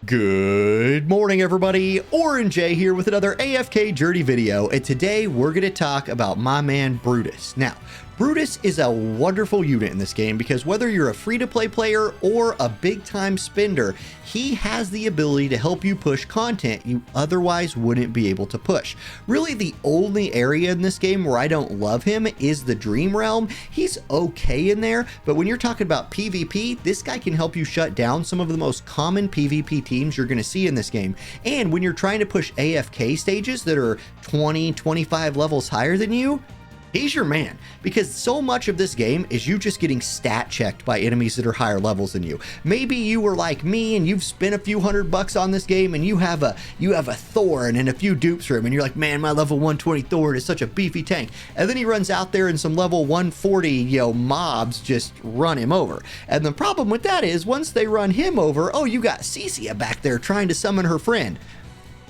Good morning, everybody. Orange A here with another AFK Journey video, and today we're going to talk about my man Brutus. Now, Brutus is a wonderful unit in this game because whether you're a free-to-play player or a big-time spender, he has the ability to help you push content you otherwise wouldn't be able to push. Really, the only area in this game where I don't love him is the Dream Realm. He's okay in there, but when you're talking about PvP, this guy can help you shut down some of the most common PvP teams you're going to see in this game. And when you're trying to push AFK stages that are 20, 25 levels higher than you, he's your man, because so much of this game is you just getting stat checked by enemies that are higher levels than you. Maybe you were like me and you've spent a few $100 on this game and you have a Thorn and a few dupes for him and you're like, man, my level 120 Thorn is such a beefy tank. And then he runs out there and some level 140, mobs just run him over. And the problem with that is once they run him over, oh, you got Cecilia back there trying to summon her friend.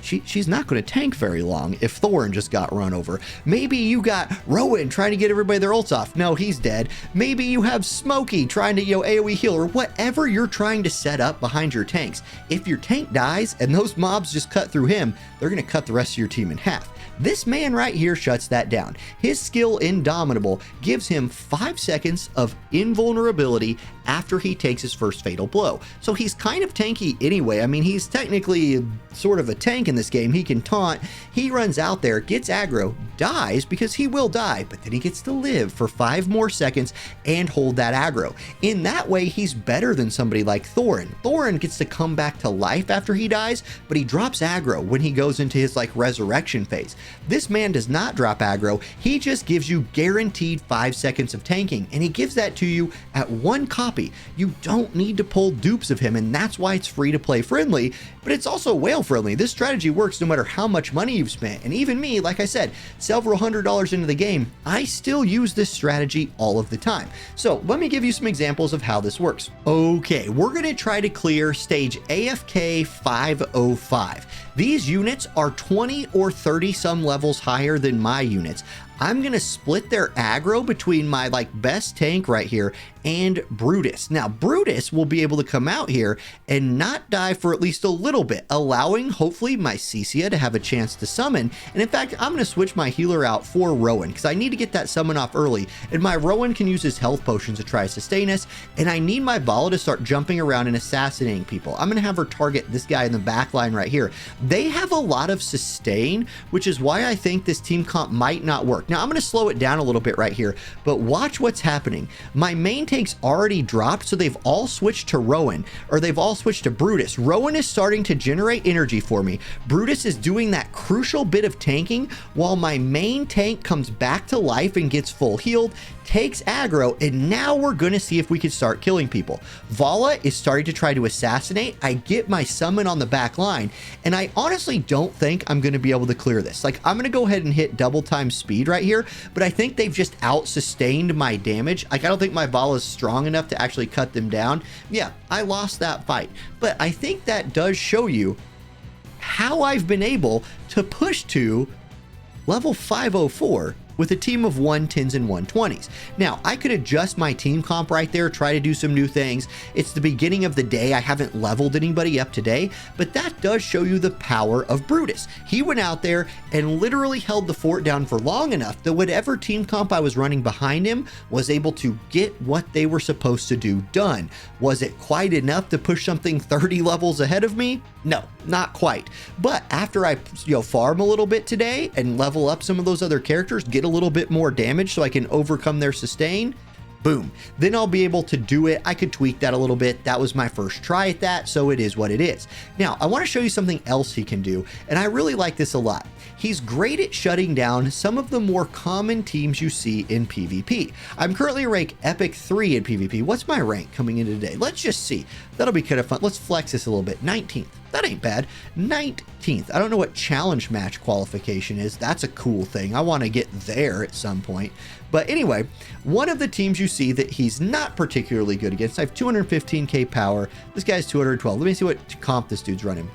She's not going to tank very long if Thorn just got run over. Maybe you got Rowan trying to get everybody their ults off. No, he's dead. Maybe you have Smokey trying to, AoE heal, or whatever you're trying to set up behind your tanks. If your tank dies and those mobs just cut through him, they're going to cut the rest of your team in half. This man right here shuts that down. His skill Indomitable gives him 5 seconds of invulnerability after he takes his first fatal blow. So he's kind of tanky anyway. I mean, he's technically sort of a tank in this game. He can taunt, he runs out there, gets aggro, dies because he will die, but then he gets to live for 5 more seconds and hold that aggro. In that way, he's better than somebody like Thorin. Thorin gets to come back to life after he dies, but he drops aggro when he goes into his resurrection phase. This man does not drop aggro. He just gives you guaranteed 5 seconds of tanking, and he gives that to you at 1 copy. You don't need to pull dupes of him, and that's why it's free to play friendly, but it's also whale friendly. This strategy works no matter how much money you've spent, and even me, like I said, several $100s into the game, I still use this strategy all of the time. So let me give you some examples of how this works. Okay, we're going to try to clear stage AFK 505. These units are 20 or 30 some levels higher than my units. I'm going to split their aggro between my best tank right here and Brutus. Now, Brutus will be able to come out here and not die for at least a little bit, allowing hopefully my Cecilia to have a chance to summon. And in fact, I'm going to switch my healer out for Rowan because I need to get that summon off early. And my Rowan can use his health potions to try to sustain us. And I need my Vala to start jumping around and assassinating people. I'm going to have her target this guy in the back line right here. They have a lot of sustain, which is why I think this team comp might not work. Now, I'm going to slow it down a little bit right here, but watch what's happening. My main tank's already dropped, so they've all switched to Rowan, or they've all switched to Brutus. Rowan is starting to generate energy for me. Brutus is doing that crucial bit of tanking while my main tank comes back to life and gets full healed, takes aggro, and now we're going to see if we can start killing people. Vala is starting to try to assassinate. I get my summon on the back line, and I honestly don't think I'm going to be able to clear this. I'm going to go ahead and hit double time speed right here, but I think they've just out-sustained my damage. I don't think my Vala is strong enough to actually cut them down. Yeah, I lost that fight, but I think that does show you how I've been able to push to level 504 with a team of 110s and 120s. Now, I could adjust my team comp right there, try to do some new things. It's the beginning of the day. I haven't leveled anybody up today, but that does show you the power of Brutus. He went out there and literally held the fort down for long enough that whatever team comp I was running behind him was able to get what they were supposed to do done. Was it quite enough to push something 30 levels ahead of me? No, not quite. But after I farm a little bit today and level up some of those other characters, get a little bit more damage so I can overcome their sustain, boom, then I'll be able to do it. I could tweak that a little bit. That was my first try at that, so it is what it is. Now, I want to show you something else he can do, and I really like this a lot. He's great at shutting down some of the more common teams you see in PvP. I'm currently rank Epic 3 in PvP. What's my rank coming into today? Let's just see. That'll be kind of fun. Let's flex this a little bit. 19th. That ain't bad. 19th. I don't know what challenge match qualification is. That's a cool thing. I want to get there at some point. But anyway, one of the teams you see that he's not particularly good against, I have 215k power. This guy's 212. Let me see what comp this dude's running.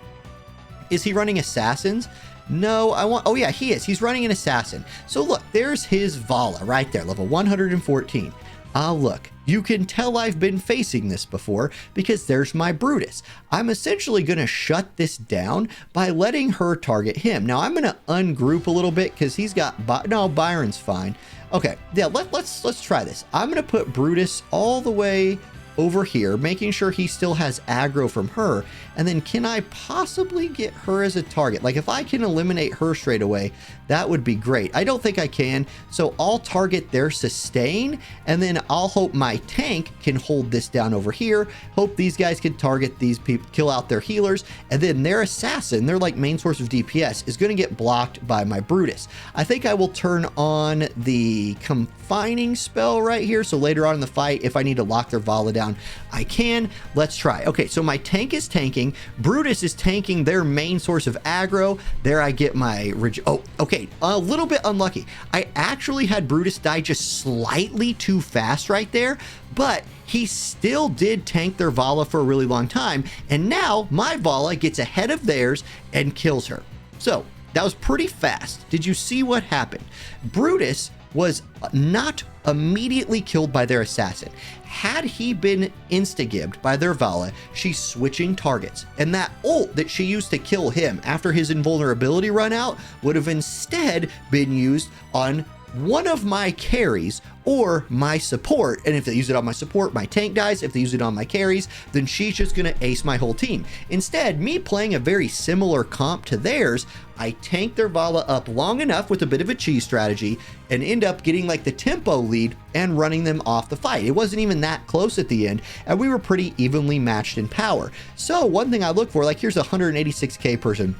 Is he running assassins? No, oh yeah, he is. He's running an assassin. So look, there's his Vala right there, level 114. Ah, look, you can tell I've been facing this before because there's my Brutus. I'm essentially going to shut this down by letting her target him. Now, I'm going to ungroup a little bit because he's got... No, Byron's fine. Okay, yeah, let's try this. I'm going to put Brutus all the way over here, making sure he still has aggro from her. And then can I possibly get her as a target? Like if I can eliminate her straight away, that would be great. I don't think I can. So I'll target their sustain, and then I'll hope my tank can hold this down over here. Hope these guys can target these people, kill out their healers, and then their assassin, their like main source of DPS, is going to get blocked by my Brutus. I think I will turn on the confining spell right here. So later on in the fight, if I need to lock their Vala down, I can. Let's try. Okay, so my tank is tanking. Brutus is tanking their main source of aggro. There I get my... Oh, okay, a little bit unlucky. I actually had Brutus die just slightly too fast right there, but he still did tank their Vala for a really long time, and now my Vala gets ahead of theirs and kills her. So that was pretty fast. Did you see what happened? Brutus was not immediately killed by their assassin. Had he been insta-gibbed by their Vala, she's switching targets, and that ult that she used to kill him after his invulnerability run out would have instead been used on one of my carries or my support. And if they use it on my support, my tank dies. If they use it on my carries, then she's just going to ace my whole team. Instead, me playing a very similar comp to theirs, I tank their Vala up long enough with a bit of a cheese strategy and end up getting like the tempo lead and running them off the fight. It wasn't even that close at the end, and we were pretty evenly matched in power. So one thing I look for, like here's a 186k person.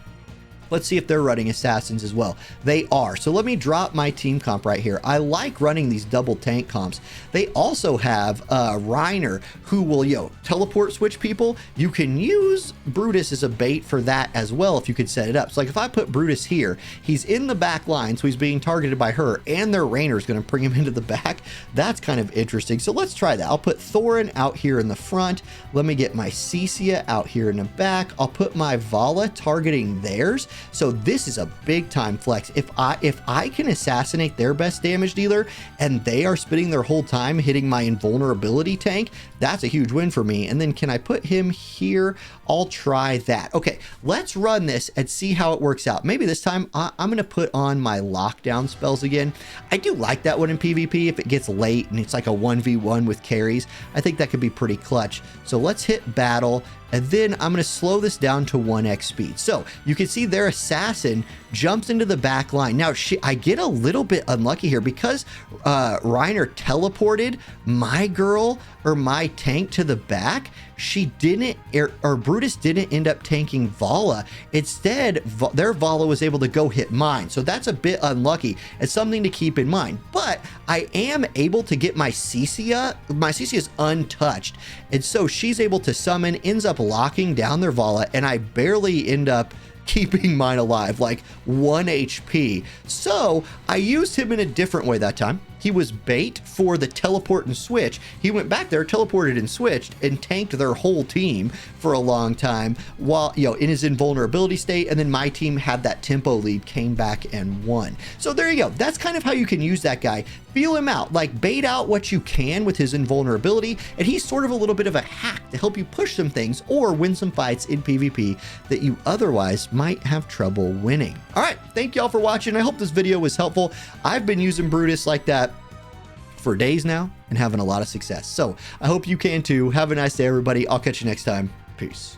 Let's see if they're running assassins as well. They are. So let me drop my team comp right here. I like running these double tank comps. They also have Reiner, who will, teleport switch people. You can use Brutus as a bait for that as well if you could set it up. So like if I put Brutus here, he's in the back line, so he's being targeted by her, and their Reiner is going to bring him into the back. That's kind of interesting. So let's try that. I'll put Thorin out here in the front. Let me get my Cecia out here in the back. I'll put my Vala targeting theirs. So this is a big time flex. If I can assassinate their best damage dealer and they are spending their whole time hitting my invulnerability tank, that's a huge win for me. And then can I put him here? I'll try that. Okay, let's run this and see how it works out. Maybe this time I'm going to put on my lockdown spells again. I do like that one in PvP if it gets late and it's like a 1v1 with carries. I think that could be pretty clutch. So let's hit battle. And then I'm going to slow this down to 1x speed. So you can see their assassin jumps into the back line. Now, I get a little bit unlucky here because Reiner teleported my girl or my tank to the back. She didn't, or Brutus didn't end up tanking Vala. Instead, their Vala was able to go hit mine. So that's a bit unlucky. It's something to keep in mind. But I am able to get my Cecia. My Cecia is untouched. And so she's able to summon, ends up locking down their Vala, and I barely end up keeping mine alive, like 1 HP. So I used him in a different way that time. He was bait for the teleport and switch. He went back there, teleported and switched, and tanked their whole team for a long time while, in his invulnerability state. And then my team had that tempo lead, came back and won. So there you go. That's kind of how you can use that guy. Feel him out, like bait out what you can with his invulnerability. And he's sort of a little bit of a hack to help you push some things or win some fights in PvP that you otherwise might have trouble winning. All right. Thank y'all for watching. I hope this video was helpful. I've been using Brutus like that for days now and having a lot of success. So I hope you can too. Have a nice day, everybody. I'll catch you next time. Peace.